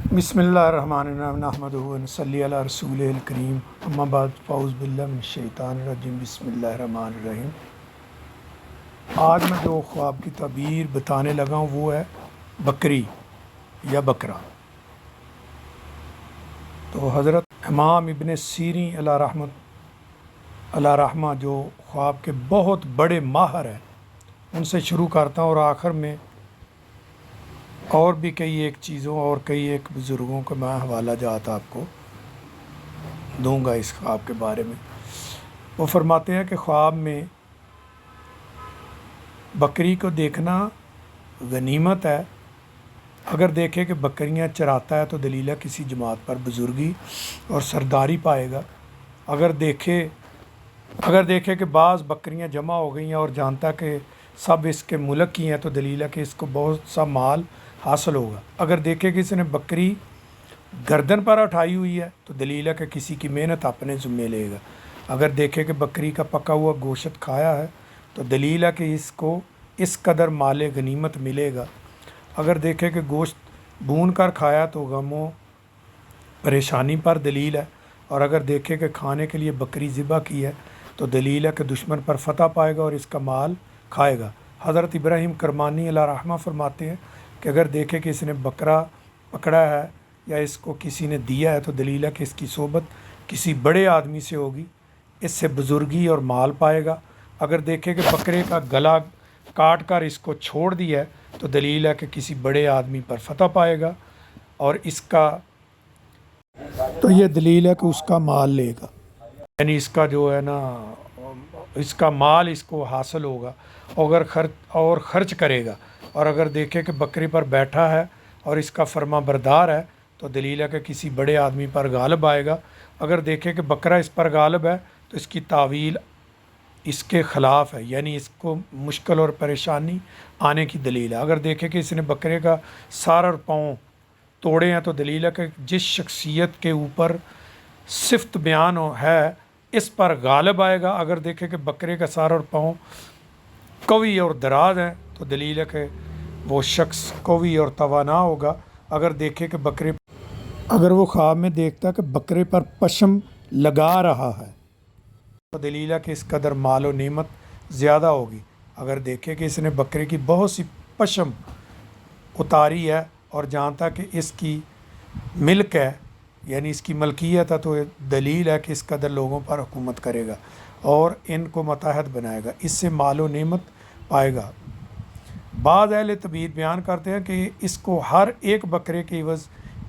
बिस्मिल्लाहिर्रहमानिर्रहीम नहमदुहु व नसल्ली अला रसूलिल करीम अम्मा बाद फ़ाऊज़ बिल्लाहि मिनश शैतानिर रजीम बिस्मिल्लाहिर्रहमानिर्रहीम। आज मैं जो ख्वाब की ताबीर बताने लगा हूँ वो है बकरी या बकरा। तो हज़रत इमाम इब्न सीरीन अला रहमा जो ख्वाब के बहुत बड़े माहिर हैं उनसे शुरू करता हूँ और आखिर में और भी कई एक चीज़ों और कई एक बुज़ुर्गों का मैं हवाला जात आपको दूंगा इस ख्वाब के बारे में। वो फरमाते हैं कि ख्वाब में बकरी को देखना गनीमत है। अगर देखे कि बकरियां चराता है तो दलीला किसी जमात पर बुज़ुर्गी और सरदारी पाएगा। अगर देखे कि बाज़ बकरियां जमा हो गई हैं और जानता कि सब इसके मुल्क की हैं तो दलीला कि इसको बहुत सा माल हासिल होगा। अगर देखे कि इसने बकरी गर्दन पर उठाई हुई है तो दलील है कि किसी की मेहनत अपने ज़िम्मे लेगा। अगर देखे कि बकरी का पका हुआ गोश्त खाया है तो दलील है कि इसको इस कदर माले गनीमत मिलेगा। अगर देखे कि गोश्त भून कर खाया तो गमों परेशानी पर दलील है। और अगर देखे कि खाने के लिए बकरी ज़िबा की है तो दलील है कि दुश्मन पर फतह पाएगा और इसका माल खाएगा। हज़रत इब्राहीम करमानी अला रहमा फरमाते हैं कि अगर देखे कि इसने बकरा पकड़ा है या इसको किसी ने दिया है तो दलील है कि इसकी सोबत किसी बड़े आदमी से होगी, इससे बुज़ुर्गी और माल पाएगा। अगर देखे कि बकरे का गला काट कर इसको छोड़ दिया है तो दलील है कि किसी बड़े आदमी पर फतह पाएगा और तो ये दलील है कि उसका माल लेगा, यानी इसका जो है ना इसका माल इसको हासिल होगा अगर खर्च करेगा। और अगर देखे कि बकरी पर बैठा है और इसका फर्मा बरदार है तो दलील है कि किसी बड़े आदमी पर गालिब आएगा। अगर देखे कि बकरा इस पर गालिब है तो इसकी तावील इसके ख़िलाफ़ है, यानी इसको मुश्किल और परेशानी आने की दलील है। अगर देखे कि इसने बकरे का सर और पाँव तोड़े हैं तो दलील है कि जिस शख्सियत के ऊपर सिफ्त बयान है इस पर गालिब आएगा। अगर देखे कि बकरे का सर और पाँव कवी और दराज हैं तो दलील है कि वो शख्स कवी और तवाना होगा। अगर देखे कि अगर वो ख्वाब में देखता कि बकरे पर पशम लगा रहा है तो दलील है कि इस कदर माल और नेमत ज़्यादा होगी। अगर देखे कि इसने बकरे की बहुत सी पशम उतारी है और जानता कि इसकी मिल्क है यानी इसकी मलकियत है तो दलील है कि इस कदर लोगों पर हुकूमत करेगा और इनको मतहद बनाएगा, इससे माल और नेमत पाएगा। बाद अहले तबीर बयान करते हैं कि इसको हर एक बकरे के इवज़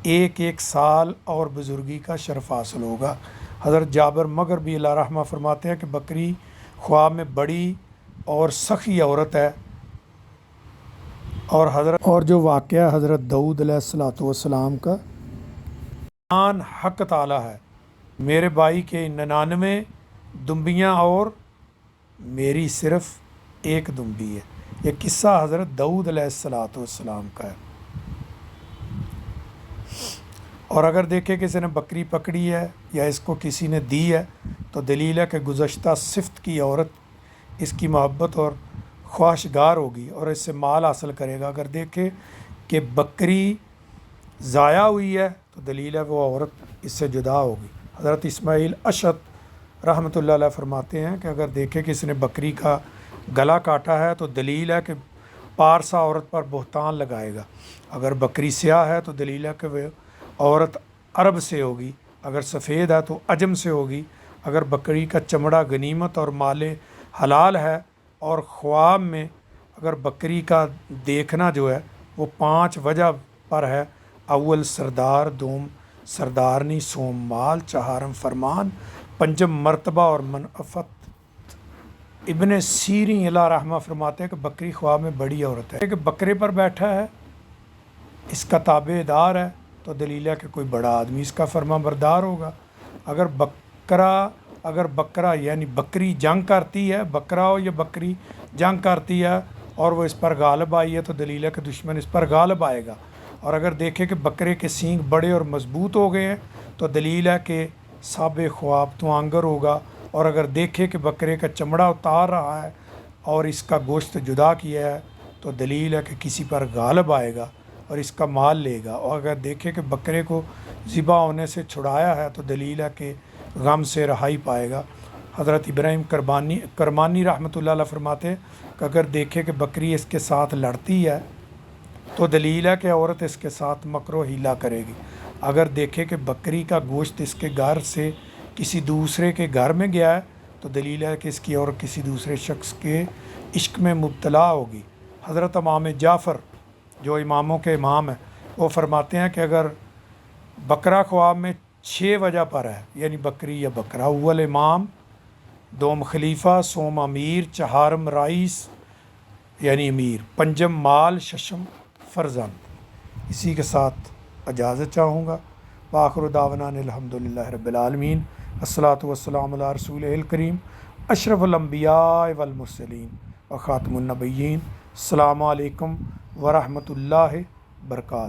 एक साल और बुज़ुर्गी का शरफ हासिल होगा। हज़रत जाबिर मग़रिबी अला रहमा फरमाते हैं कि बकरी ख्वाब में बड़ी और सखी औरत है और जो वाक़या हज़रत दाऊद अलैहिस्सलातु वस्सलाम का हक़ ताला है, मेरे भाई के 99 दुम्बियाँ और मेरी सिर्फ़ एक दुम्बी है। ये किस्सा हज़रत दाऊद अलैहिस्सलातु वस्सलाम का है। और अगर देखे कि किसी ने बकरी पकड़ी है या इसको किसी ने दी है तो दलील है कि गुज़श्ता सिफ्त की औरत इसकी मोहब्बत और ख्वाहिशगार होगी और इससे माल हासिल करेगा। अगर देखे कि बकरी ज़ाया हुई है तो दलील है वो औरत इससे जुदा होगी। हज़रत इस्माइल अशद रहमतुल्लाह अलैह फरमाते हैं कि अगर देखे कि इसने बकरी का गला काटा है तो दलील है कि पारसा औरत पर बहतान लगाएगा। अगर बकरी स्याह है तो दलील है कि वह औरत अरब से होगी, अगर सफ़ेद है तो अजम से होगी। अगर बकरी का चमड़ा गनीमत और माले हलाल है और ख्वाब में अगर बकरी का देखना जो है वो 5 वजह पर है। अव्वल सरदार, दोम सरदारनी, सोम माल, चहारम फरमान, पंजम मर्तबा और मनअफ़त। इब्न सीरीन अला रहमा फरमाते हैं कि बकरी ख्वाब में बड़ी औरत है कि बकरे पर बैठा है, इसका ताबेदार है तो दलील है कि कोई बड़ा आदमी इसका फर्मा बरदार होगा। अगर बकरा यानी बकरी जंग करती है, बकरा हो या बकरी जंग करती है और वो इस पर गालिब आई है तो दलील है कि दुश्मन इस पर गालिब आएगा। और अगर देखे कि बकरे के सींग बड़े और मज़बूत हो गए हैं तो दलील है कि साब ख्वाब तो आंगर होगा। और अगर देखे कि बकरे का चमड़ा उतार रहा है और इसका गोश्त जुदा किया है तो दलील है कि किसी पर गालिब आएगा। اور اس کا مال لے گا، اور اگر دیکھے کہ بکرے کو ذبح ہونے سے چھڑایا ہے تو دلیل ہے کہ غم سے رہائی پائے گا۔ حضرت ابراہیم کرمانی رحمۃ اللہ علیہ فرماتے ہیں کہ اگر دیکھے کہ بکری اس کے ساتھ لڑتی ہے تو دلیل ہے کہ عورت اس کے ساتھ مکر و حیلہ کرے گی۔ اگر دیکھے کہ بکری کا گوشت اس کے گھر سے کسی دوسرے کے گھر میں گیا ہے تو دلیل ہے کہ اس کی عورت کسی دوسرے شخص کے عشق میں مبتلا ہوگی۔ حضرت امام جعفر جو اماموں کے امام ہیں وہ فرماتے ہیں کہ اگر بکرا خواب میں 6 وجہ پر ہے، یعنی بکری یا بکرا، اول امام، دوم خلیفہ، سوم امیر، چہارم رئیس یعنی امیر، پنجم مال، ششم فرزند۔ اسی کے ساتھ اجازت چاہوں گا۔ وآخر دعوانا الحمدللہ رب العالمین، الصلاۃ والسلام علی رسول الکریم اشرف الانبیاء والمرسلین وخاتم النبیین۔ السلام علیکم ورحمۃ اللہ وبرکاتہ۔